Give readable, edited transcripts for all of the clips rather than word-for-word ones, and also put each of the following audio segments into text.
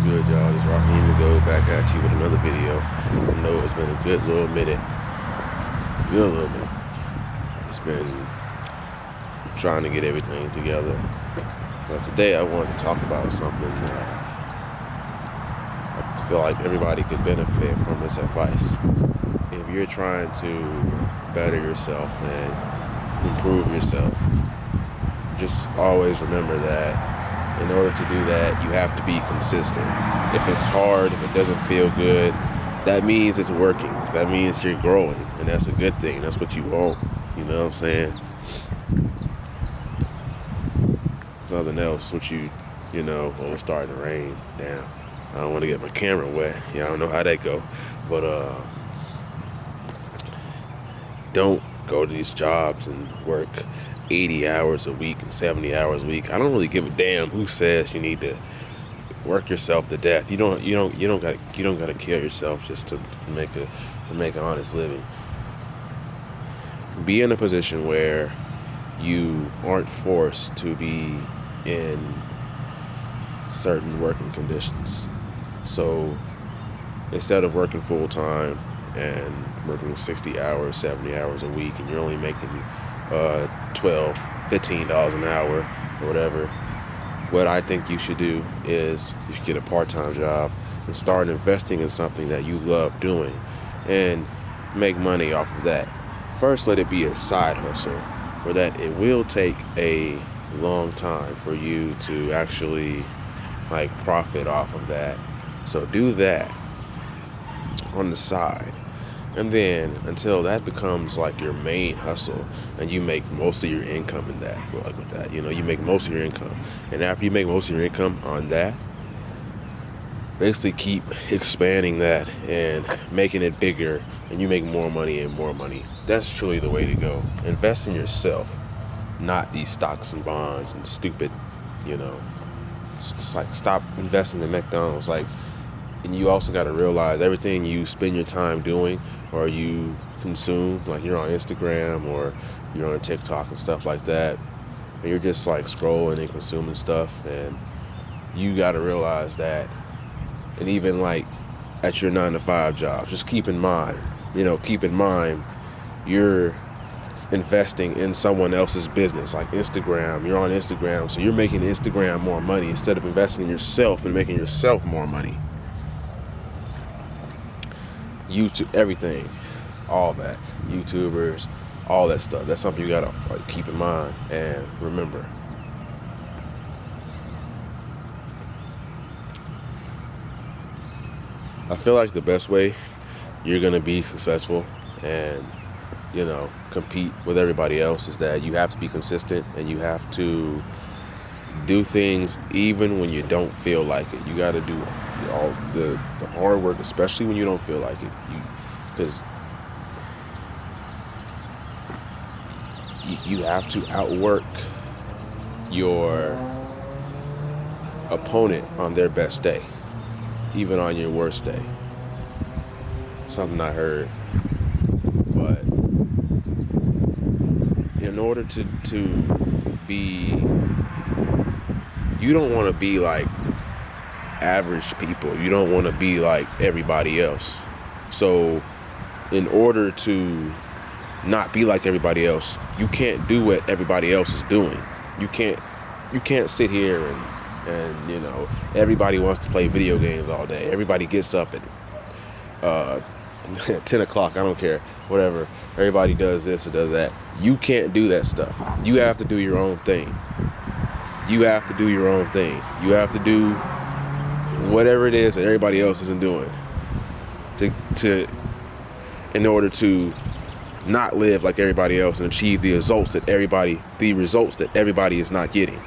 good, y'all? It's Raheem to go back at you with another video. I know it's been a good little minute. It's been trying to get everything together. But today I wanted to talk about something that I feel like everybody could benefit from this advice. If you're trying to better yourself and improve yourself, just always remember that in order to do that, you have to be consistent. If it's hard, if it doesn't feel good, that means it's working. That means you're growing, and that's a good thing. That's what you want. You know what I'm saying? Something else, what you know, oh, it's starting to rain. Damn, I don't want to get my camera wet. Yeah, I don't know how that go, but don't go to these jobs and work 80 hours a week and 70 hours a week. I don't really give a damn who says you need to work yourself to death. You don't gotta kill yourself just to make an honest living. Be in a position where you aren't forced to be in certain working conditions. So instead of working full time and working 60 hours, 70 hours a week, and you're only making $12, $15 an hour or whatever, what I think you should do is you should get a part-time job and start investing in something that you love doing and make money off of that. First, let it be a side hustle, for that it will take a long time for you to actually profit off of that. So do that on the side. And then until that becomes your main hustle and you make most of your income in that, with that, you make most of your income. And after you make most of your income on that, basically keep expanding that and making it bigger, and you make more money and more money. That's truly the way to go. Invest in yourself, not these stocks and bonds and stupid, stop investing in McDonald's. And you also got to realize everything you spend your time doing or you consume, you're on Instagram or you're on TikTok and stuff like that, and you're just scrolling and consuming stuff, and you got to realize that. And even at your 9-to-5 job, just keep in mind you're investing in someone else's business, like Instagram. You're on Instagram, so you're making Instagram more money instead of investing in yourself and making yourself more money. YouTube, everything, all that, YouTubers, all that stuff. That's something you gotta keep in mind and remember. I feel like the best way you're gonna be successful and compete with everybody else is that you have to be consistent, and you have to do things even when you don't feel like it. You got to do all the hard work, especially when you don't feel like it, because you have to outwork your opponent on their best day, even on your worst day. Something I heard. But in order to be, you don't want to be like average people. You don't want to be like everybody else. So in order to not be like everybody else, you can't do what everybody else is doing. You can't sit here and everybody wants to play video games all day. Everybody gets up at 10 o'clock, I don't care, whatever. Everybody does this or does that. You can't do that stuff. You have to do your own thing. You have to do your own thing. You have to do whatever it is that everybody else isn't doing in order to not live like everybody else and achieve the results that everybody is not getting.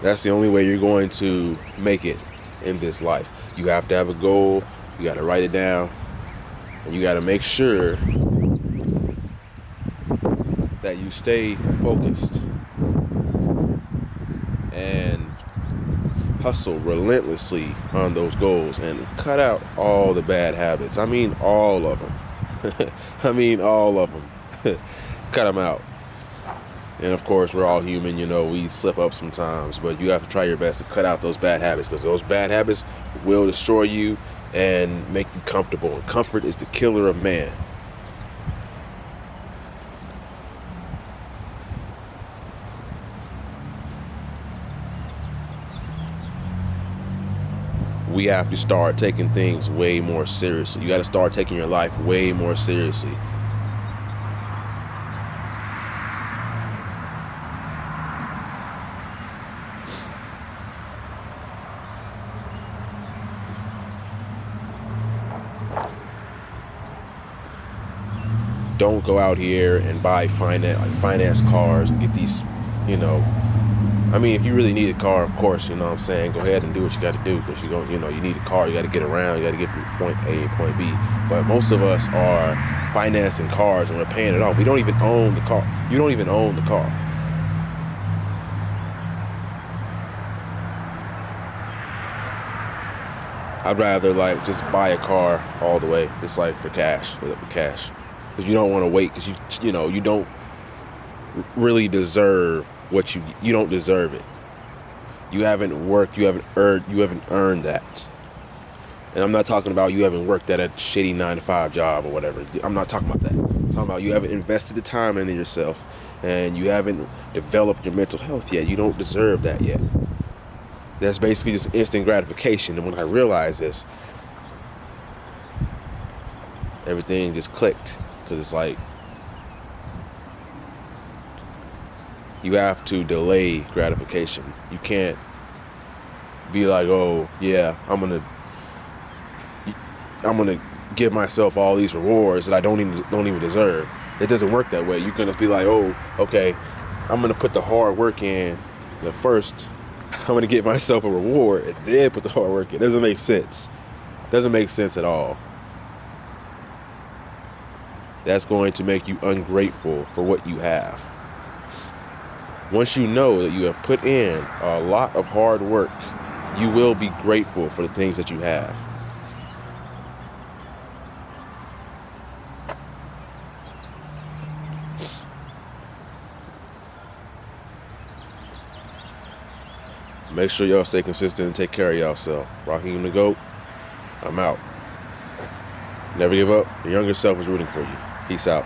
That's the only way you're going to make it in this life. You have to have a goal. You got to write it down, and you got to make sure that you stay focused and hustle relentlessly on those goals and cut out all the bad habits. I mean, all of them. Cut them out. And of course, we're all human, we slip up sometimes, but you have to try your best to cut out those bad habits, because those bad habits will destroy you and make you comfortable. And comfort is the killer of man. We have to start taking things way more seriously. You got to start taking your life way more seriously. Don't go out here and buy finance cars and get these, I mean, if you really need a car, of course, you know what I'm saying, go ahead and do what you got to do, because you need a car, you got to get around, you got to get from point A to point B. But most of us are financing cars and we're paying it off. We don't even own the car. You don't even own the car. I'd rather just buy a car all the way, just for cash, because you don't want to wait, because you don't really deserve you don't deserve it. You haven't worked, you haven't earned that. And I'm not talking about you haven't worked at a shitty 9-to-5 job or whatever. I'm not talking about that. I'm talking about you haven't invested the time into yourself, and you haven't developed your mental health yet. You don't deserve that yet. That's basically just instant gratification. And when I realized this, everything just clicked, because it's you have to delay gratification. You can't be like, oh yeah, I'm gonna give myself all these rewards that I don't even deserve. It doesn't work that way. You're gonna be like, oh, okay, I'm gonna put the hard work in the first. I'm gonna give myself a reward and then put the hard work in. It doesn't make sense. Doesn't make sense at all. That's going to make you ungrateful for what you have. Once you know that you have put in a lot of hard work, you will be grateful for the things that you have. Make sure y'all stay consistent and take care of y'allself. Raheem the GOAT, I'm out. Never give up. Your younger self is rooting for you. Peace out.